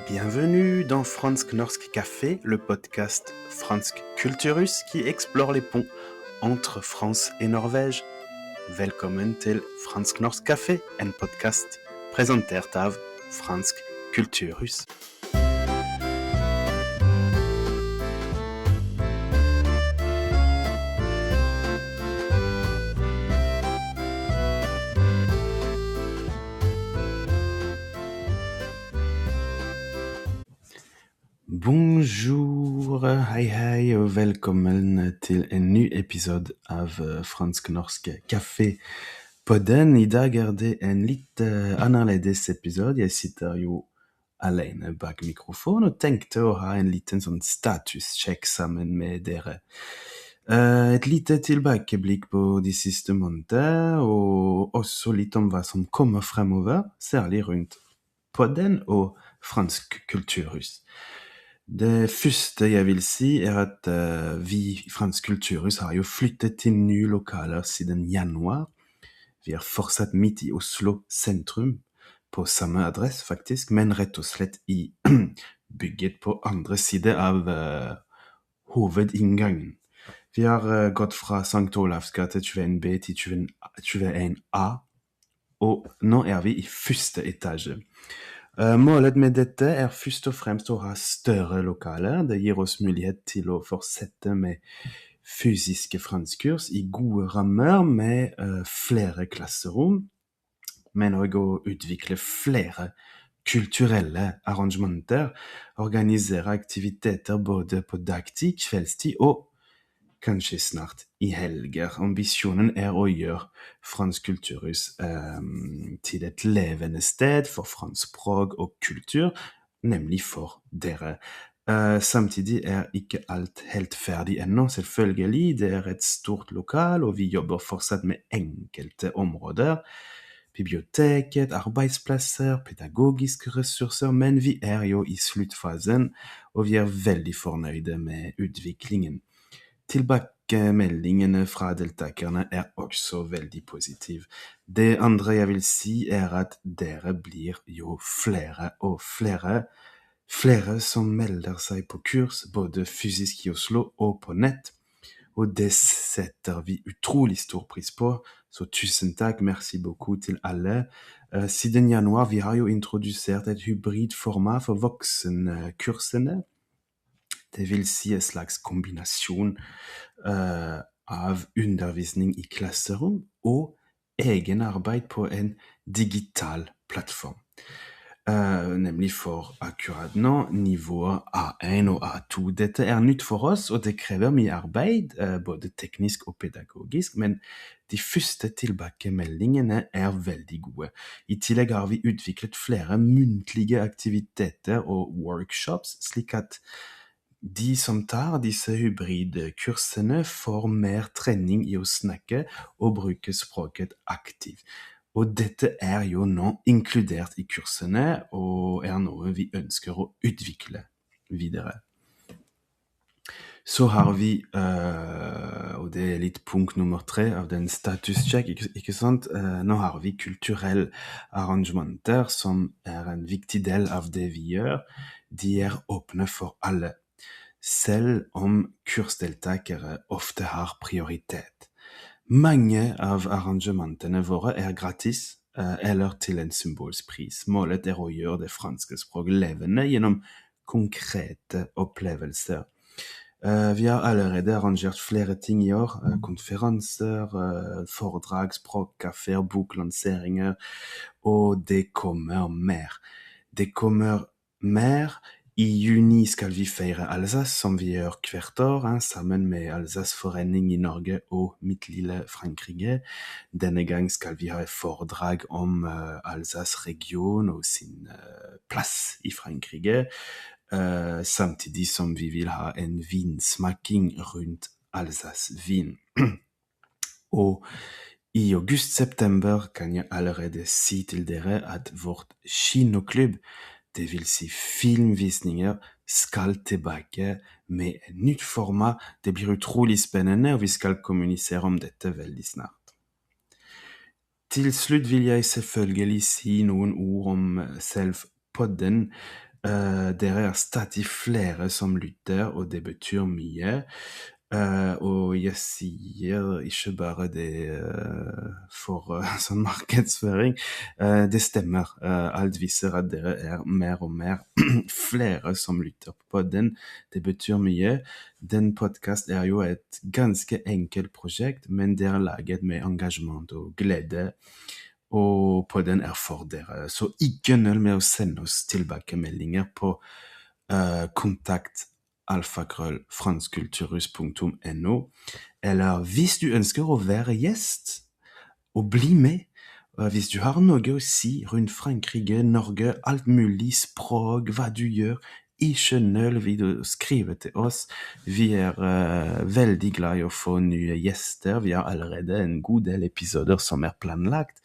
Bienvenue dans Fransk Norsk Café, le podcast Fransk Kulturhus qui explore les ponts entre France et Norvège. Velkommen til Fransk Norsk Café, en podcast presentert av Fransk Kulturhus. Bonjour, hei og velkommen til en ny episode av Fransk Norsk Café. Podden I dag det en litt annerledes episode. Jeg sitter jo alene bak mikrofon og tenkte å ha en liten sånn statussjekk sammen med dere. Et lite tilbakeblikk på de siste måneder, og også litt om hva som kommer fremover, særlig rundt podden og Fransk Kulturhus. Det første jeg vil si at vi I Fransk Kulturhus har jo flyttet til nye lokaler siden januar. Vi fortsatt midt I Oslo sentrum, på samme adresse faktisk, men rett og slett I bygget på andre side av hovedinngangen. Vi har gått fra Sankt Olavs gate 21B til 21A, og nå vi I første etasje. Målet med dette først og fremst å ha større lokaler. Det gir oss mulighet til å fortsette med fysiske franskkurs I gode rammer med flere klasserom, men også å utvikle flere kulturelle arrangementer, organisere aktiviteter både på dagtid, kveldstid og kanskje snart I helger. Ambisjonen å gjøre Fransk Kulturhus til et levende sted for fransk språk og kultur, nemlig for dere. Samtidig ikke alt helt ferdig ennå, selvfølgelig. Det et stort lokal, og vi jobber fortsatt med enkelte områder. Biblioteket, arbeidsplasser, pedagogiske ressurser, men vi jo I sluttfasen, og vi veldig fornøyde med utviklingen. Tilbakemeldingene fra deltakerne også veldig positiv. Det andre jeg vil si at dere blir jo flere og flere. Flere som melder seg på kurs, både fysisk I Oslo og på nett. Og det setter vi utrolig stor pris på. Så tusen takk, merci beaucoup til alle. Siden januar vi har jo introdusert et hybridformat for voksenkursene. Det vil si en slags kombinasjon av undervisning I klasserom og egen arbeid på en digital plattform. Nemlig for akkurat nå nivåer A1 og A2. Dette nytt for oss, og det krever mye arbeid, både teknisk og pedagogisk, men de første tilbakemeldingene veldig gode. I tillegg har vi utviklet flere muntlige aktiviteter og workshops, slik at de som tar disse hybridkursene får mer trening I å snakke og bruke språket aktivt. Og dette jo nå inkludert I kursene, og noe vi ønsker å utvikle videre. Så har vi, og det litt punkt nummer 3 av den statuscheck, ikke sant? Nå har vi kulturelle arrangementer som en viktig del av det vi gjør. De åpne for alle. Selv om kursdeltakere ofte har prioritet. Mange av arrangementene våre gratis, eller til en symbolsk pris. Målet å gjøre det franske språk levende gjennom konkrete opplevelser. Vi har allerede arrangert flere ting I år, konferanser, foredrag, språkkaféer, boklanseringer, og det kommer mer. Det kommer mer. I juni skal vi feire Alsace, som vi gjør hvert år, sammen med Alsace-forening I Norge og mitt lille Frankrike. Denne gang skal vi ha et foredrag om Alsace-region og sin plass I Frankrike, samtidig som vi vil ha en vinsmaking rundt Alsace-vin. Og I august-september kan jeg allerede si til dere at vårt kinoklubb, det vil si filmvisninger, skal tilbake med et nytt format. Det blir utrolig spennende, og vi skal kommunisere om dette veldig snart. Til slutt vil jeg selvfølgelig si noen ord om selv podden. derrière stativ flere som lytter, og det betyr mye. Og jeg sier ikke bare det for sånn markedsføring. Det stemmer. Alt viser at dere er mer og mer flere som lytter på den. Det betyr mye. Den podcast er jo et ganske enkelt prosjekt, men det er laget med engasjement og glede. Og på den er for dere. Så ikke nøl med å sende oss tilbakemeldinger på kontakt alfakrøll.franskkulturhus.no, eller hvis du ønsker å være gjest og bli med, hvis du har noe å si rundt Frankrike, Norge, alt mulig, språk, hva du gjør, ikke nøl vid å skrive til oss. Vi er veldig glad i å få nye gjester. Vi har allerede en god del episoder som er planlagt.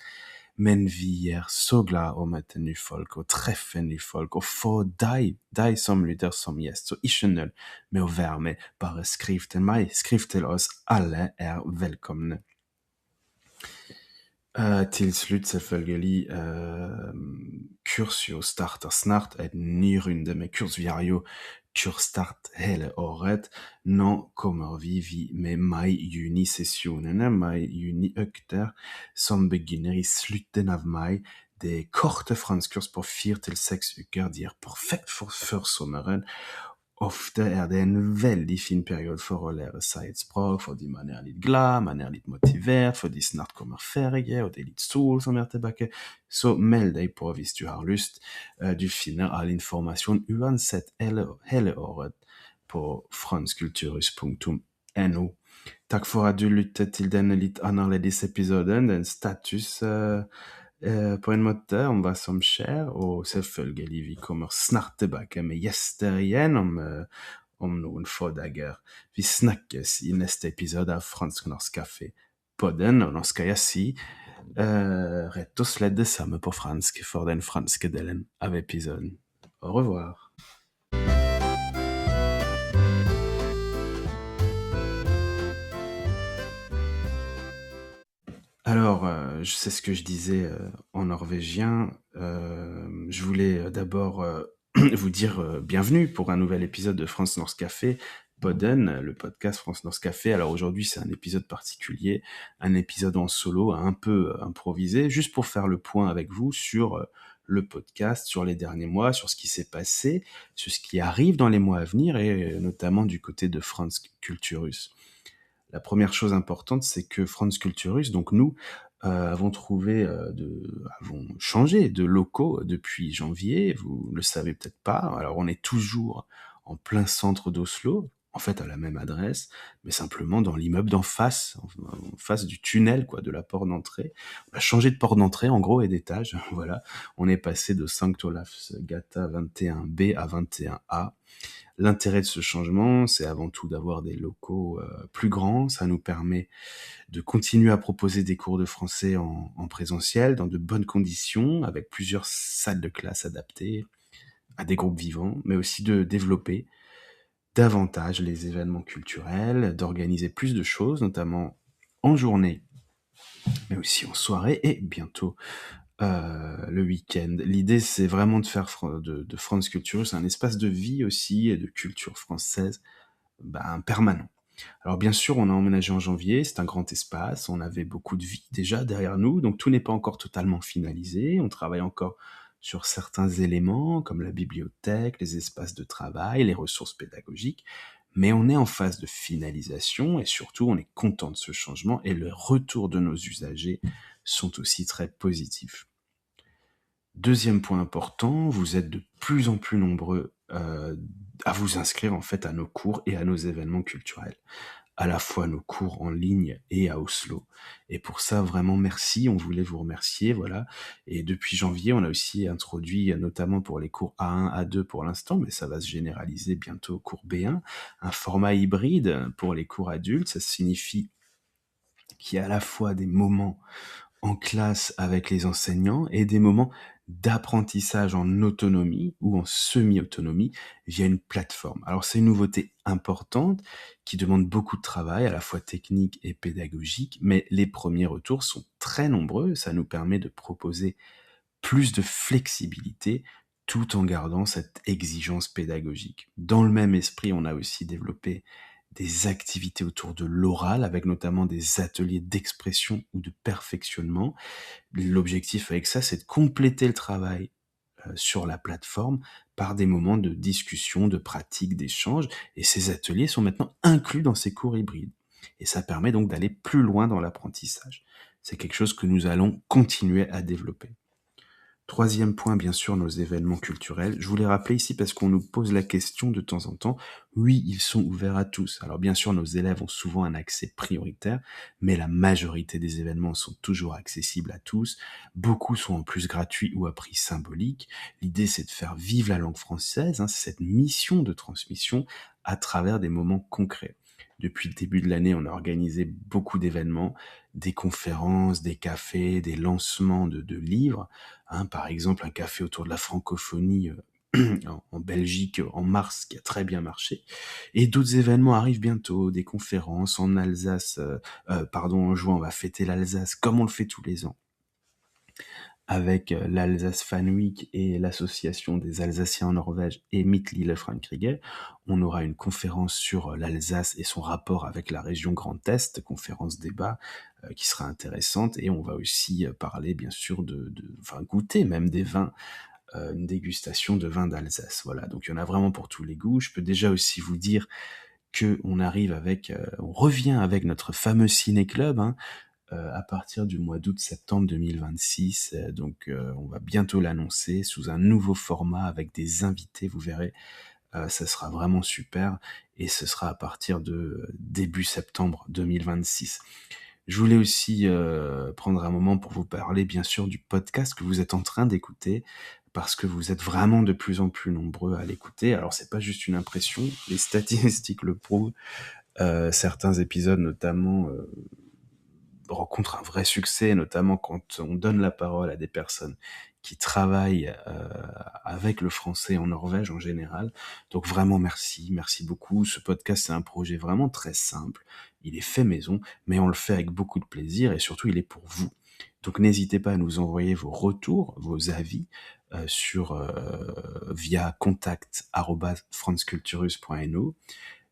Men vi er så glad å møte nye folk og treffe nye folk og få deg som lytter som gjest. Så ikke nøl med å være med. Bare skriv til meg, skriv til oss. Alle er velkomne. Til slutt selvfølgelig, Kursio starter snart en ny runde med kurs. Vi har jo kursstart hele året. Nå kommer vi med mai-juni-sesjonene, mai-juni-økter, som begynner i slutten av mai. Det er korte franskkurs på 4 til 6 uker. De er perfekt for førsommeren. Ofte er det en veldig fin periode for å lære seg et språk, fordi man er litt glad, man er litt motivert, fordi snart kommer ferie, og det er litt sol som er tilbake. Så meld deg på hvis du har lyst. Du finner all informasjon uansett hele året på franskkulturhus.no. Takk for at du lyttet til denne litt annerledes episoden, den status på en måte om hva som skjer, og selvfølgelig vi kommer snart tilbake med gjester igjen om noen få dager. Vi snakkes i neste episode av Fransk-Norsk Café på den, og nå skal jeg si rett og slett det samme på fransk for den franske delen av episoden. Au revoir. Alors, je sais ce que je disais en norvégien. Je voulais d'abord vous dire bienvenue pour un nouvel épisode de France-Norsk Café, Podden, le podcast France-Norsk Café. Alors aujourd'hui, c'est un épisode particulier, un épisode en solo, un peu improvisé, juste pour faire le point avec vous sur le podcast, sur les derniers mois, sur ce qui s'est passé, sur ce qui arrive dans les mois à venir, et notamment du côté de Franz Kulturus. La première chose importante, c'est que Franz Kulturus, donc nous, avons changé de locaux depuis janvier, vous ne le savez peut-être pas. Alors on est toujours en plein centre d'Oslo, en fait à la même adresse, mais simplement dans l'immeuble d'en face, en face du tunnel, quoi, de la porte d'entrée. On a changé de porte d'entrée, en gros, et d'étage, voilà. On est passé de Sankt Olavs Gata 21B à 21A. L'intérêt de ce changement, c'est avant tout d'avoir des locaux plus grands. Ça nous permet de continuer à proposer des cours de français en présentiel, dans de bonnes conditions, avec plusieurs salles de classe adaptées à des groupes vivants, mais aussi de développer davantage les événements culturels, d'organiser plus de choses, notamment en journée, mais aussi en soirée et bientôt le week-end. L'idée, c'est vraiment de faire de France Culturus un espace de vie aussi et de culture française permanent. Alors bien sûr, on a emménagé en janvier, c'est un grand espace, on avait beaucoup de vie déjà derrière nous, donc tout n'est pas encore totalement finalisé, on travaille encore sur certains éléments comme la bibliothèque, les espaces de travail, les ressources pédagogiques, mais on est en phase de finalisation et surtout on est content de ce changement et le retour de nos usagers sont aussi très positifs. Deuxième point important, vous êtes de plus en plus nombreux à vous inscrire en fait à nos cours et à nos événements culturels, à la fois nos cours en ligne et à Oslo. Et pour ça, vraiment merci, on voulait vous remercier, voilà. Et depuis janvier, on a aussi introduit, notamment pour les cours A1, A2 pour l'instant, mais ça va se généraliser bientôt au cours B1, un format hybride pour les cours adultes. Ça signifie qu'il y a à la fois des moments en classe avec les enseignants et des moments d'apprentissage en autonomie ou en semi-autonomie via une plateforme. Alors c'est une nouveauté importante qui demande beaucoup de travail, à la fois technique et pédagogique, mais les premiers retours sont très nombreux, ça nous permet de proposer plus de flexibilité tout en gardant cette exigence pédagogique. Dans le même esprit, on a aussi développé des activités autour de l'oral, avec notamment des ateliers d'expression ou de perfectionnement. L'objectif avec ça, c'est de compléter le travail sur la plateforme par des moments de discussion, de pratique, d'échange. Et ces ateliers sont maintenant inclus dans ces cours hybrides. Et ça permet donc d'aller plus loin dans l'apprentissage. C'est quelque chose que nous allons continuer à développer. Troisième point, bien sûr, nos événements culturels. Je voulais rappeler ici parce qu'on nous pose la question de temps en temps. Oui, ils sont ouverts à tous. Alors bien sûr, nos élèves ont souvent un accès prioritaire, mais la majorité des événements sont toujours accessibles à tous. Beaucoup sont en plus gratuits ou à prix symbolique. L'idée, c'est de faire vivre la langue française. C'est cette mission de transmission à travers des moments concrets. Depuis le début de l'année, on a organisé beaucoup d'événements, des conférences, des cafés, des lancements de livres. Par exemple, un café autour de la francophonie en Belgique en mars qui a très bien marché. Et d'autres événements arrivent bientôt, des conférences en Alsace, en juin, on va fêter l'Alsace comme on le fait tous les ans avec l'Alsace Fan Week et l'association des Alsaciens en Norvège et Mitt Lille Frankrike. On aura une conférence sur l'Alsace et son rapport avec la région Grand Est, conférence débat qui sera intéressante, et on va aussi parler bien sûr goûter même des vins, une dégustation de vins d'Alsace. Voilà, donc il y en a vraiment pour tous les goûts. Je peux déjà aussi vous dire que on revient avec notre fameux ciné-club, à partir du mois d'août-septembre 2026. On va bientôt l'annoncer sous un nouveau format avec des invités, vous verrez. Ça sera vraiment super et ce sera à partir de début septembre 2026. Je voulais aussi prendre un moment pour vous parler bien sûr du podcast que vous êtes en train d'écouter, parce que vous êtes vraiment de plus en plus nombreux à l'écouter. Alors c'est pas juste une impression, les statistiques le prouvent. Certains épisodes notamment rencontre un vrai succès, notamment quand on donne la parole à des personnes qui travaillent avec le français en Norvège en général. Donc vraiment merci beaucoup. Ce podcast, c'est un projet vraiment très simple. Il est fait maison, mais on le fait avec beaucoup de plaisir et surtout, il est pour vous. Donc n'hésitez pas à nous envoyer vos retours, vos avis via contact@franzkulturus.no.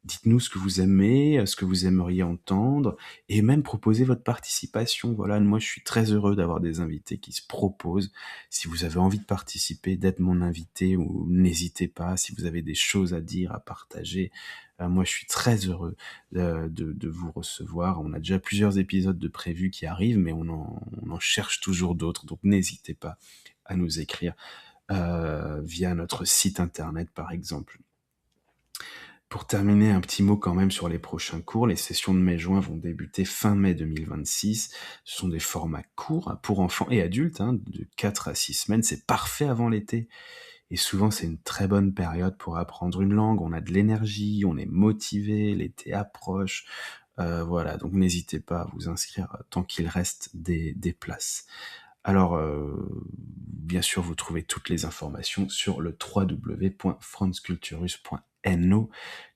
Dites-nous ce que vous aimez, ce que vous aimeriez entendre, et même proposer votre participation. Voilà, moi je suis très heureux d'avoir des invités qui se proposent. Si vous avez envie de participer, d'être mon invité, ou n'hésitez pas, si vous avez des choses à dire, à partager, moi je suis très heureux de vous recevoir. On a déjà plusieurs épisodes de prévus qui arrivent, mais on en cherche toujours d'autres, donc n'hésitez pas à nous écrire via notre site internet par exemple. Pour terminer, un petit mot quand même sur les prochains cours. Les sessions de mai-juin vont débuter fin mai 2026. Ce sont des formats courts pour enfants et adultes, de 4 à 6 semaines. C'est parfait avant l'été. Et souvent, c'est une très bonne période pour apprendre une langue. On a de l'énergie, on est motivé, l'été approche. Voilà, donc n'hésitez pas à vous inscrire tant qu'il reste des places. Alors, bien sûr, vous trouvez toutes les informations sur le www.franzkulturus.no.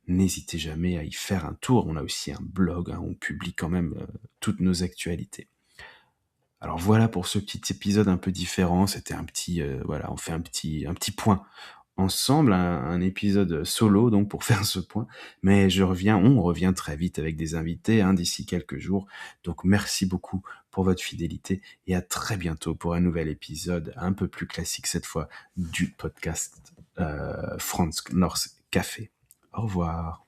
N'hésitez jamais à y faire un tour. On a aussi un blog, on publie quand même toutes nos actualités. Alors voilà pour ce petit épisode un peu différent. C'était on fait un petit point ensemble, un épisode solo donc pour faire ce point. Mais on revient très vite avec des invités d'ici quelques jours. Donc merci beaucoup pour votre fidélité et à très bientôt pour un nouvel épisode un peu plus classique cette fois du podcast Franz North Café. Au revoir.